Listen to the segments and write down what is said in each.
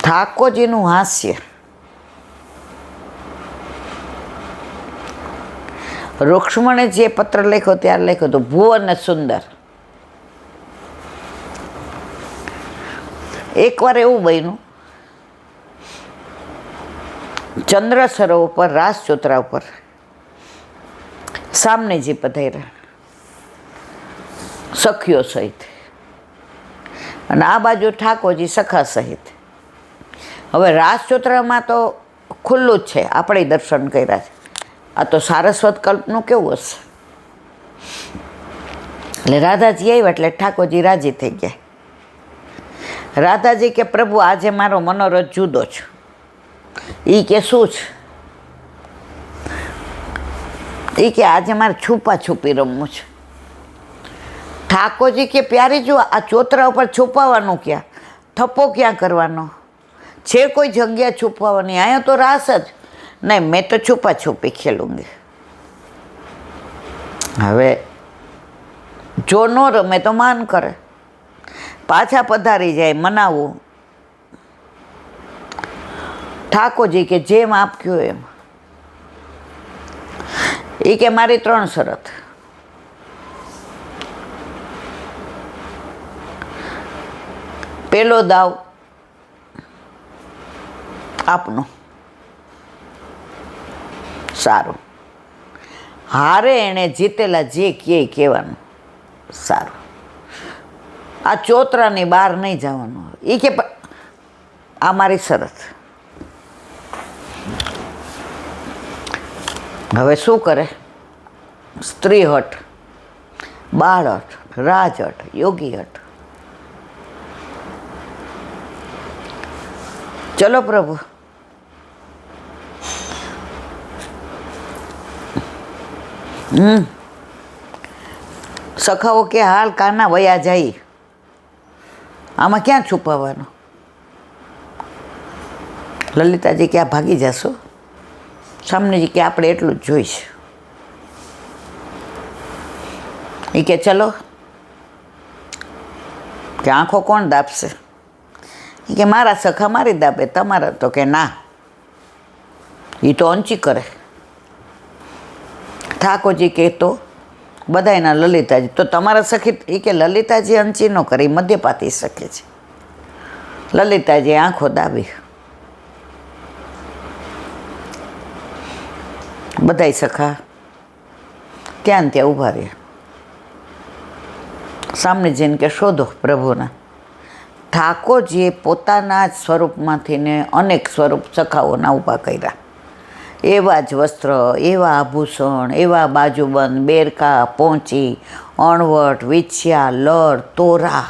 ઠાકોરજીનું હાસ્ય. રૂક્ષ્મણે જે પત્ર લખ્યો ત્યારે લખ્યો હતો ભુવન સુંદર. એકવાર એવું બન્યું, ચંદ્ર સરોવર પર રાસ ચોતરા ઉપર સામનેજી પધાર્યા સખીઓ સહિત, અને આ બાજુ ઠાકોરજી સખા સહિત. હવે રાસ ચોતરામાં તો ખુલ્લું જ છે, આપણે દર્શન કર્યા છે. આ તો સારસ્વત કલ્પનું કેવું હશે. એટલે રાધાજી આવ્યા એટલે ઠાકોરજી રાજી થઈ ગયા. રાધાજી કે પ્રભુ આજે મારો મનોરથ જુદો છે. એ કે શું છે? એ કે આજે મારે છુપા છુપી રમવું છે. ઠાકોરજી કે પ્યારી જો આ ચોતરા ઉપર છુપાવાનું ક્યાં, થપ્પો ક્યાં કરવાનો છે? કોઈ જગ્યા છુપાવવાની? અહીંયા તો રાસ જ નહીં, મેં તો છુપા છુપી ખેલુંગી. હવે જો ન રમે તો માન કરે, પાછા પધારી જાય મનાવવું. ઠાકોરજી કે જેમ આપ્યું એમ. એ કે મારી 3 શરત. પેલો દાવ આપનો, સારું. હારે એણે જીતેલા જે કહે કહેવાનું, સારું. આ ચોતરાની બહાર નહીં જવાનું. એ કે આ મારી શરત. હવે શું કરે? સ્ત્રી હઠ, બાળ હઠ, રાજ હઠ, યોગી હઠ. ચલો પ્રભુ. સખાઓ કે હાલ કાના વયા જાય, આમાં ક્યાં છુપાવવાનું? લલિતાજી કે આ ભાગી જશો. સામનેજી કે આપણે એટલું જ જોઈશ. એ કે ચલો. કે આંખો કોણ દાબશે? એ કે મારા સખા મારી દાબે, તમારા તો કે ના, એ તો અંચી કરે. ઠાકોરજી કે તો બધાયના લલિતાજી તો તમારા સખી. એ કે લલિતાજી અંચી ન કરે, મધ્યપાતી શકે છે. લલિતાજી આંખો દાબી. બધાય સખા ત્યાં ત્યાં ઊભા રહ્યા. સામને જઈને કે શોધો પ્રભુના. ઠાકોરજીએ પોતાના જ સ્વરૂપમાંથી ને અનેક સ્વરૂપ સખાઓના ઊભા કર્યા. એવા જ વસ્ત્ર, એવા આભૂષણ, એવા બાજુબંધ, બેરકા, પોંચી, અણવટ, વિછિયા, લડ, તોરા.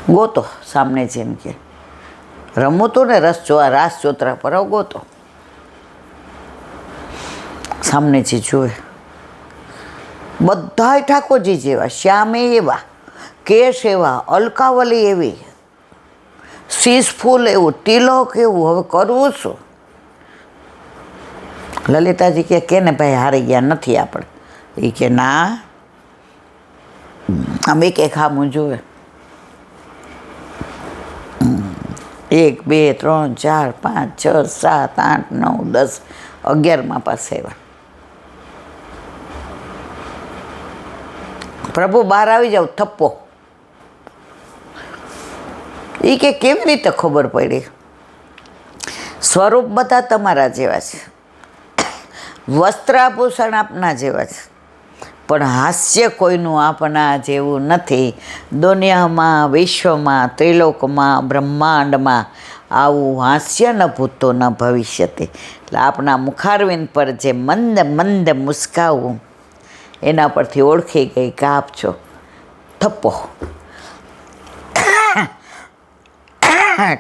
ગોતો સામને જઈને કે રમવું તો ને રાસ ચોતરા પર ગોતો. સામનેજી જોવે બધાય ઠાકોરજી જેવા, શ્યામે એવા, કેશ એવા, અલકાવલી એવી, શીશ ફૂલ એવું, તિલક એવું. હવે કરવું શું? લલિતાજી કે ને ભાઈ હારી ગયા નથી આપણે. એ કે ના, આમ એક એક હામું જોવે. 1 2 3 4 5 6 7 8 9 10 11માં પાસે એવા. પ્રભુ બહાર આવી જાવ, થપ્પો. એ કે કેવી રીતે ખબર પડી? સ્વરૂપ બધા તમારા જેવા છે, વસ્ત્રાભૂષણ આપના જેવા છે, પણ હાસ્ય કોઈનું આપના જેવું નથી. દુનિયામાં, વિશ્વમાં, ત્રિલોકમાં, બ્રહ્માંડમાં આવું હાસ્ય ન ભૂતો ન ભવિષ્યતે. એટલે આપણા મુખારવિંદ પર જે મંદ મંદ મુસ્કાવું, એના પરથી ઓળખી ગઈ કે આપ છો. થપ્પો.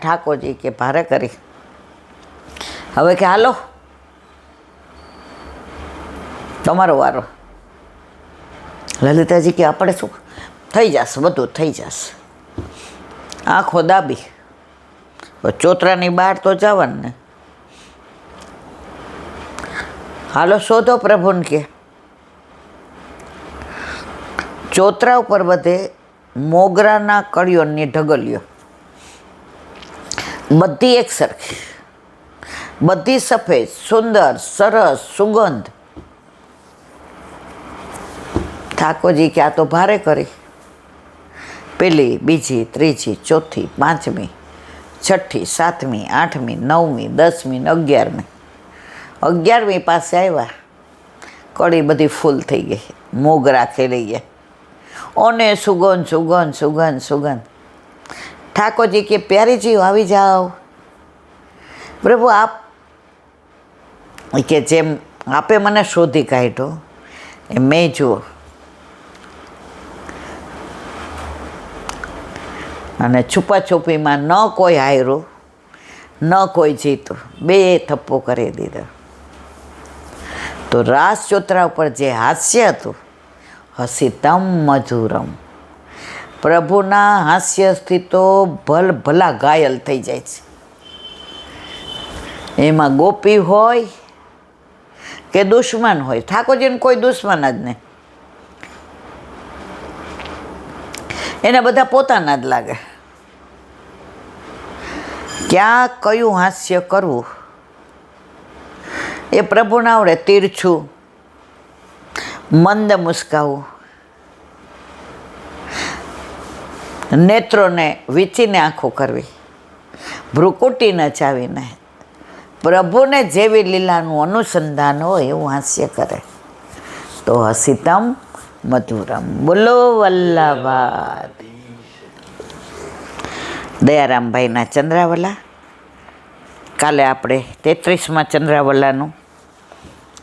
ઠાકોરજી કે ભારે કરી. હવે કે હાલો તમારો વારો. લલિતાજી કે આપણે શું થઈ જશે, બધું થઈ જશે. આંખો દાબી. ચોતરાની બહાર તો જવાનું ને. હાલો શોધો પ્રભુને કે. ચોતરા ઉપર બધે મોગરાના કળીઓની ઢગલીઓ. બધી એક સરખી, બધી સફેદ, સુંદર, સરસ, સુગંધ. ઠાકોરજી કે આ તો ભારે કરી. પેલી, બીજી, ત્રીજી, ચોથી, પાંચમી, છઠ્ઠી, સાતમી, આઠમી, નવમી, 10મી ને 11મી. 11મી પાસે આવ્યા, કળી બધી ફૂલ થઈ ગઈ, મોગરા ખેલી ગયા, ઓને સુગંધ સુગંધ સુગંધ સુગંધ. ઠાકોરજી કે પ્યારીજી આવી જાઓ. પ્રભુ આપ કે જેમ આપે મને શોધી કાઢ્યો એ મેં જુઓ, અને છુપાછુપીમાં ન કોઈ હાર્યું ન કોઈ જીતું, 2 થપ્પો કરી દીધો. તો રાસ ચોતરા ઉપર જે હાસ્ય હતું, હસિતમ મધુરમ, પ્રભુના હાસ્યથી તો ભલા ઘાયલ થઈ જાય છે. એમાં ગોપી હોય કે દુશ્મન હોય, ઠાકોરજીને કોઈ દુશ્મન જ નહીં, એને બધા પોતાના જ લાગે. ક્યાં કયું હાસ્ય કરવું એ પ્રભુને આવડે. તીરછું, મંદ મુસ્કાવું, નેત્રોને વીંચીને આંખો કરવી, ભ્રુકુટી નચાવીને. પ્રભુને જેવી લીલાનું અનુસંધાન હોય એવું હાસ્ય કરે તો હસિતમ મધુરમ. બોલો વલ્લભાદ. દયારામભાઈના ચંદ્રાવલા. કાલે આપણે 33માં ચંદ્રાવલાનું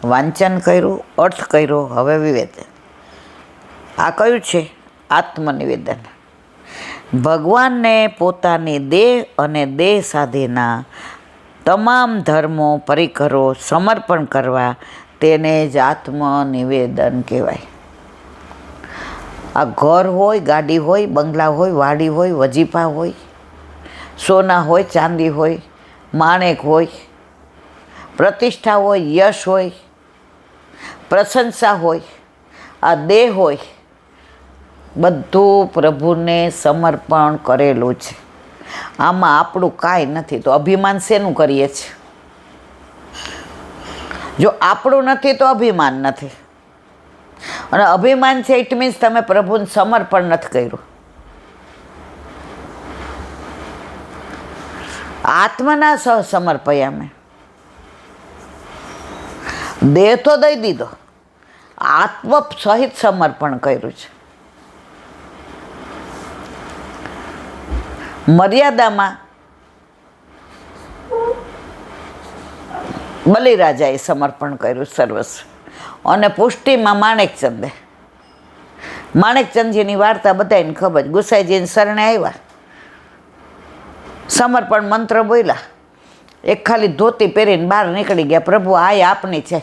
વાંચન કર્યું, અર્થ કર્યો. હવે વિવેદન. આ કયું છે? આત્મનિવેદન. ભગવાનને પોતાની દેહ અને દેહ સાથેના તમામ ધર્મો પરિકરો સમર્પણ કરવા, તેને જ આત્મનિવેદન કહેવાય. આ ઘર હોય, ગાડી હોય, બંગલા હોય, વાડી હોય, વજીફા હોય, સોના હોય, ચાંદી હોય, માણેક હોય, પ્રતિષ્ઠા હોય, યશ હોય, પ્રશંસા હોય, આ દેહ હોય, બધું પ્રભુને સમર્પણ કરેલું છે. આમાં આપણું કાંઈ નથી તો અભિમાન શેનું કરીએ છીએ? જો આપણું નથી તો અભિમાન નથી, અને અભિમાન છે ઇટ મીન્સ તમે પ્રભુને સમર્પણ નથી કર્યું. આત્મના સહ સમર્પયામે, દેહ તો દઈ દીધો, આત્મ સહિત સમર્પણ કર્યું છે. મર્યાદામાં બલિરાજાએ સમર્પણ કર્યું સર્વસ્વ, અને પુષ્ટિમાં માણેકચંદે. માણેકચંદજીની વાર્તા બધાને ખબર. ગુસાઈજીને શરણે આવ્યા, સમર્પણ મંત્ર બોલ્યા, એક ખાલી ધોતી પહેરીને બહાર નીકળી ગયા. પ્રભુ આ આપની છે,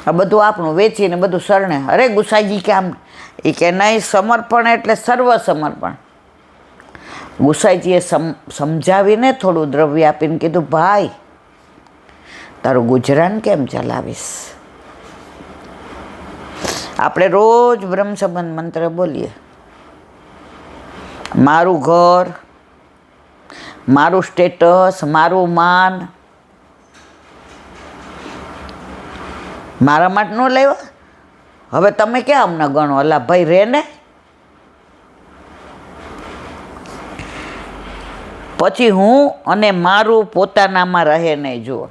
આ બધું આપણું, વેચીને બધું શરણે. અરે ગુસાઈજી કે આમ? એ કે નહીં, સમર્પણ એટલે સર્વ સમર્પણ. ગુસાઈજીએ સમજાવીને થોડું દ્રવ્ય આપીને કીધું, ભાઈ તારું ગુજરાન કેમ ચલાવીશ? આપણે રોજ બ્રહ્મ સંબંધ મંત્ર બોલીએ, મારું ઘર, મારું સ્ટેટસ, મારું માન મારા માટે ન લેવા. હવે તમે ક્યાં અમને ગણો? અલા ભાઈ રે ને. પછી હું અને મારું પોતાનામાં રહે નહીં. જુઓ,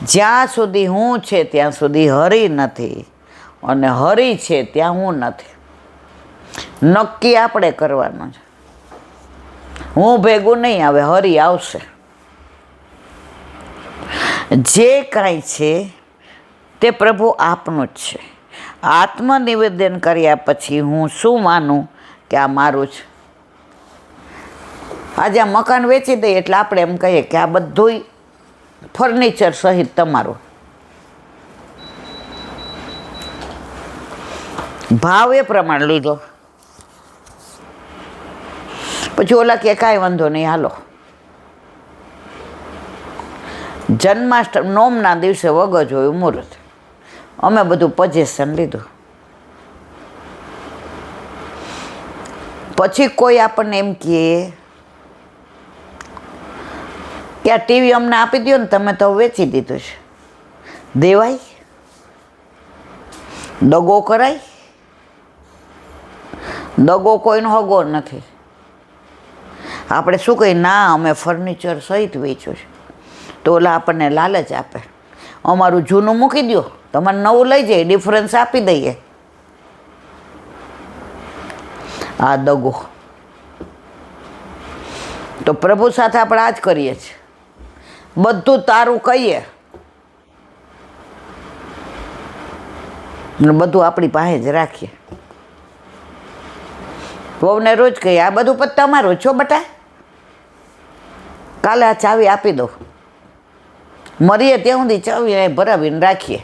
જ્યાં સુધી હું છે ત્યાં સુધી હરી નથી, અને હરી છે ત્યાં હું નથી. નક્કી આપણે કરવાનું છે. હું ભેગું નહીં આવે, હરી આવશે. જે કાંઈ છે તે પ્રભુ આપનું જ છે. આત્મનિવેદન કર્યા પછી હું શું માનું કે આ મારું છે. આજે આ મકાન વેચી દઈએ એટલે આપણે એમ કહીએ કે આ બધુંય ફર્નિચર સહિત તમારું. ભાવ એ પ્રમાણે લીધો. પછી ઓલા કે કાંઈ વાંધો નહીં, હાલો જન્માષ્ટમી નોમના દિવસે વગર જોયું મુહૂર્ત, અમે બધું પોઝેશન લીધું. પછી કોઈ આપણને એમ કહે કે આ ટીવી અમને આપી દો ને, તમે તો વેચી દીધું છે. દેવાય? દગો કરાય? દગો કોઈનો હગો નથી. આપણે શું કહીએ, ના અમે ફર્નિચર સહિત વેચ્યું છે, તો ઓલા આપણને લાલચ આપે, અમારું જૂનું મૂકી દો, તમારે નવું લઈ જાય, ડિફરન્સ આપી દઈએ. આ દગો. તો પ્રભુ સાથે આપણે આ જ કરીએ છીએ, બધું તારું કહીએ ને બધું આપણી પાસે જ રાખીએ. વહુને રોજ કહીએ, આ બધું પણ તમારું છો બટા, કાલે આ ચાવી આપી દો, મરીએ ત્યાં સુધી ચાવી અહીં ભરાવીને રાખીએ.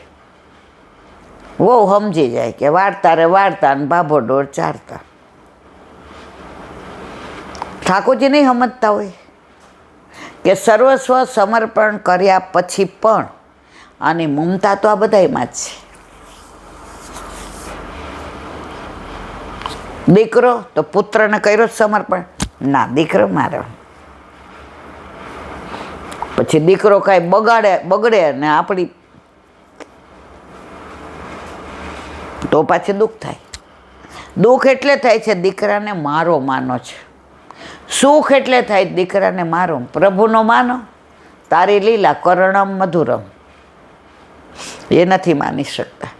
વહુ સમજી જાય કે વાળતા રે વાળતા ને ભાભો ડોર ચારતા. ઠાકોરજી નહીં સમજતા હોય કે સર્વસ્વ સમર્પણ કર્યા પછી પણ આની મમતા તો આ બધાયમાં જ છે. દીકરો તો પુત્રને કર્યો સમર્પણ, ના દીકરો મારો. પછી દીકરો કાંઈ બગડે ને આપણી તો પાછી દુઃખ થાય. દુઃખ એટલે થાય છે દીકરાને મારો માનો છે, સુખ એટલે થાય દીકરાને મારો પ્રભુનો માનો. તારી લીલા કરણમ મધુરમ, એ નથી માની શકતા.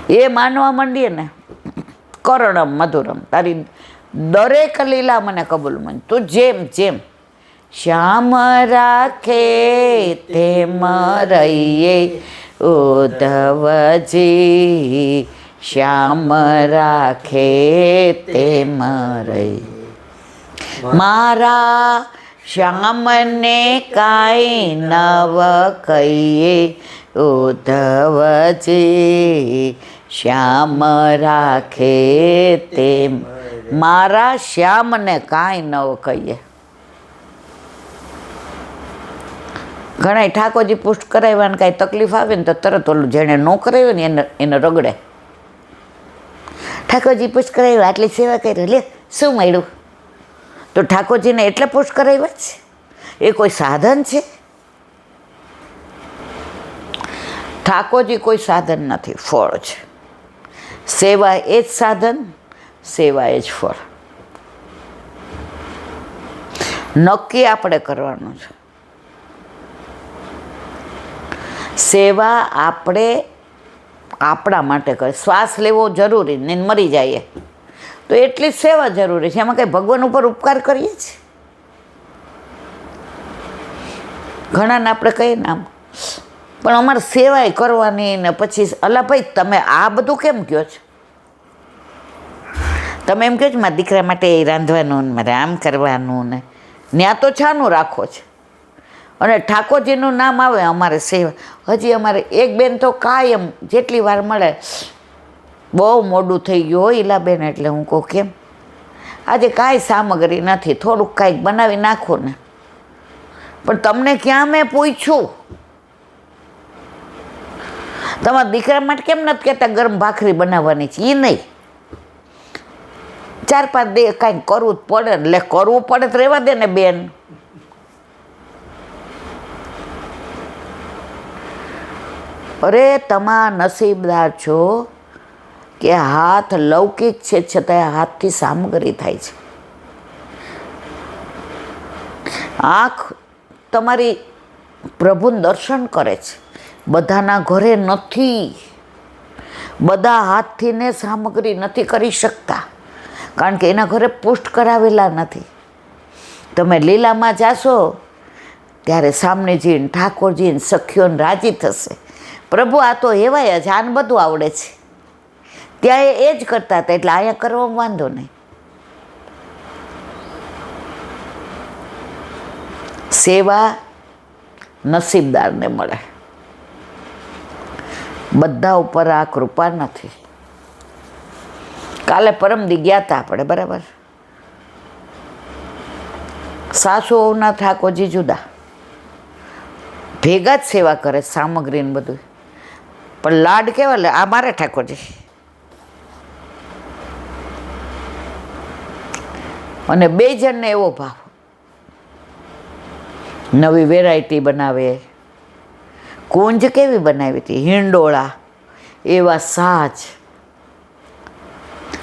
એ માનવા માંડીએ ને, કરણમ મધુરમ, તારી દરેક લીલા મને કબૂલ મન. તું જેમ જેમ શ્યામ રાખે તેમ રહીએ ઉદ્ધવજી, શ્યામ રાખે તેમ રહી. મારા શ્યામને કાંઈ નવ કહીએ ઉદ્ધવજી, શ્યામ રાખે તેમ. મારા શ્યામને કાંઈ નવ કહીએ. ઘણા ઠાકોરજી પુષ્ટ કરાવ્યા ને કાંઈ તકલીફ આવે ને તો તરત ઓલું જેણે ન કરાવ્યું ને એને રગડે. ઠાકોરજી પુષ્ટ કરાવ્યા, આટલી સેવા કરી, લે શું મળ્યું? તો ઠાકોરજીને એટલે પુષ્ટ કરાવ્યા છે? એ કોઈ સાધન છે? ઠાકોરજી કોઈ સાધન નથી, ફળ છે. સેવા એ જ સાધન, સેવા એ જ ફળ. નક્કી આપણે કરવાનું છે. સેવા આપણે આપણા માટે કરે. શ્વાસ લેવો જરૂરી ને મરી જઈએ તો એટલી જ સેવા જરૂરી છે. એમાં કંઈ ભગવાન ઉપર ઉપકાર કરીએ છીએ? ઘણાને આપણે કહીએ ને આમ, પણ અમારે સેવાય કરવાની ને પછી અલા ભાઈ તમે આ બધું કેમ કહો છો? તમે એમ કહો છો મારા દીકરા માટે રાંધવાનું ને મારે આમ કરવાનું ને, ત્યાં તો છાનું રાખો છે. અને ઠાકોરજીનું નામ આવે અમારે સેવા. હજી અમારે એક બેન તો કાયમ જેટલી વાર મળે, બહુ મોડું થઈ ગયું હોય ઈલાબેન, એટલે હું કહું કેમ? આજે કાંઈ સામગ્રી નથી, થોડુંક કાંઈક બનાવી નાખો ને. પણ તમને ક્યાં મેં પૂછ્યું? તમારા દીકરા માટે કેમ નથી કહેતા ગરમ ભાખરી બનાવવાની છે? એ નહીં, 4-5 દે કાંઈક કરવું જ પડે ને. એટલે કરવું પડે તો રહેવા દે ને બેન. અરે તમારા નસીબદાર છો કે હાથ લૌકિક છે છતાં હાથથી સામગ્રી થાય છે. આંખ તમારી પ્રભુનું દર્શન કરે છે. બધાના ઘરે નથી, બધા હાથથી ને સામગ્રી નથી કરી શકતા, કારણ કે એના ઘરે પુષ્ટ કરાવેલા નથી. તમે લીલામાં જાશો ત્યારે સામનેજીને ઠાકોરજીને સખીઓને રાજી થશે. પ્રભુ આ તો એવાય જ, આને બધું આવડે છે. ત્યાં એ જ કરતા હતા, એટલે અહીંયા કરવામાં વાંધો નહીં. સેવા નસીબદારને મળે, બધા ઉપર આ કૃપા નથી. કાલે પરમદી ગયા હતા આપણે, બરાબર? સાસુ વહુના ઠાકોરજી જુદા, ભેગા જ સેવા કરે, સામગ્રી ને બધું. પણ લાડ કેવા લે, આ મારે ઠાકોરજી. અને બે જણને એવો ભાવ, નવી વેરાયટી બનાવે. કુંજ કેવી બનાવી હતી, હિંડોળા એવા સાજ.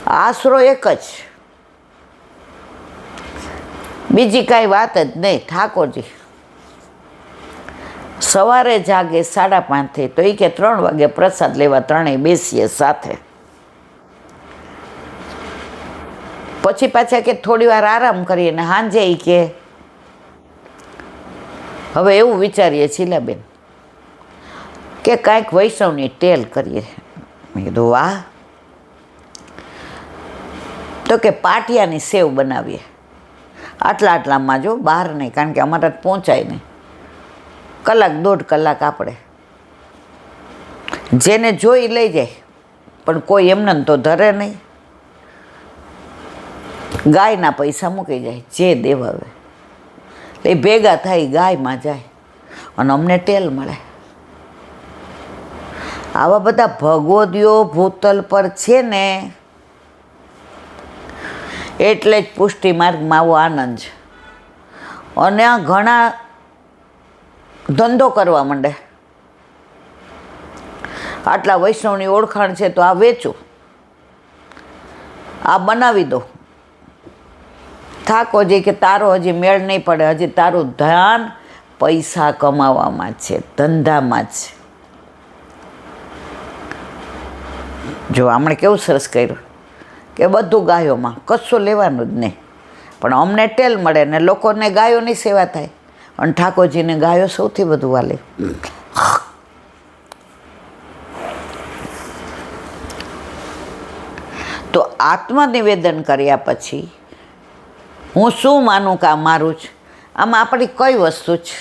આશરો એક જ, બીજી કાંઈ વાત જ નહીં. ઠાકોરજી સવારે જાગે 5:30 તો એ કે 3 વાગે પ્રસાદ લેવા ત્રણેય બેસીએ સાથે. પછી પાછા કે થોડી વાર આરામ કરીએ ને સાંજે એ કે હવે એવું વિચારીએ શીલાબેન કે કાંઈક વૈષ્ણવની ટેલ કરીએ. મેં કીધું વાહ. તો કે પાટિયાની સેવ બનાવીએ. આટલામાં જો, બહાર નહીં, કારણ કે અમારે પહોંચાય નહીં. 1-1.5 કલાક આપણે જેને જોઈ લઈ જાય, પણ કોઈ એમને તો ધરે નહીં. ગાયના પૈસા મૂકી જાય, જે દેવાવે એ ભેગા થાય, ગાયમાં જાય અને અમને ટેલ મળે. આવા બધા ભગવદીઓ ભૂતલ પર છે ને, એટલે જ પુષ્ટિ માર્ગમાં આવો આનંદ છે. અને આ ઘણા ધંધો કરવા માંડે. આટલા વૈષ્ણવની ઓળખાણ છે તો આ વેચું, આ બનાવી દો. ઠાકોરજી કે તારો હજી મેળ નહીં પડે, હજી તારું ધ્યાન પૈસા કમાવામાં જ છે, ધંધામાં જ. જો હમણાં કેવું સરસ કર્યું કે બધું ગાયોમાં, કશું લેવાનું જ નહીં, પણ અમને ટેલ મળે ને લોકોને ગાયોની સેવા થાય. અને ઠાકોરજીને ગાયો સૌથી વધુ વાલે. તો આત્મનિવેદન કર્યા પછી હું શું માનું કે આ મારું જ, આમાં આપણી કઈ વસ્તુ છે?